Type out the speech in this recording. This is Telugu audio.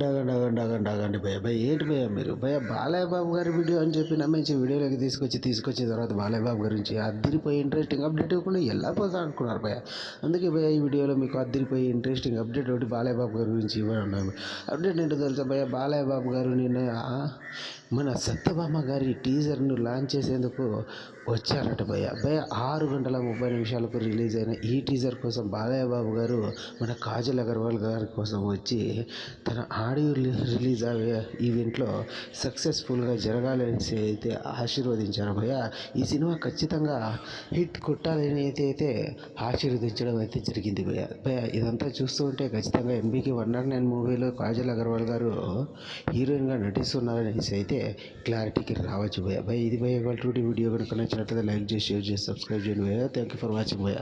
ఆగండి భయ్య. ఏంటి భయ్య మీరు భయ్య బాలయ్య బాబు గారి వీడియో అని చెప్పి నమ్మించి వీడియోలోకి తీసుకొచ్చిన తర్వాత బాలయ్య బాబు గురించి అద్దరిపోయి ఇంట్రెస్టింగ్ అప్డేట్ ఇవ్వకుండా వెళ్ళిపోతా అనుకున్నారు భయ్య. అందుకే భయ్య ఈ వీడియోలో మీకు అద్దరిపోయి ఇంట్రెస్టింగ్ అప్డేట్ ఒకటి బాలయ్య బాబు గారి గురించి ఇవ్వనున్నాము. అప్డేట్ ఏంటో తెలుసా భయ్య, బాలయ్య బాబు గారు నిన్న మన సత్యభామ గారి టీజర్ను లాంచ్ చేసేందుకు వచ్చారట భయ్య. 6 గంటల 30 నిమిషాలకు రిలీజ్ అయిన ఈ టీజర్ కోసం బాలయ్య బాబు గారు మన కాజల్ అగర్వాల్ గారి కోసం వచ్చి తన ఆడియో రిలీజ్ అయ్యే ఈవెంట్లో సక్సెస్ఫుల్గా జరగాలని అయితే ఆశీర్వదించారు భయ్య. ఈ సినిమా ఖచ్చితంగా హిట్ కొట్టాలని అయితే ఆశీర్వదించడం అయితే జరిగింది భయ్య. ఇదంతా చూస్తూ ఉంటే ఖచ్చితంగా ఎంబీకి 109 మూవీలో కాజల్ అగర్వాల్ గారు హీరోయిన్గా నటిస్తున్నారనేసి అయితే క్లారిటీకి రావచ్చు భయ్య. ఇది భయ్య ఇవాళ వీడియో కనుక నచ్చినట్లయితే లైక్ చేసి షేర్ చేసి సబ్స్క్రైబ్ చేయండి భయ్య. థ్యాంక్ యూ ఫర్ వాచింగ్ భయ్య.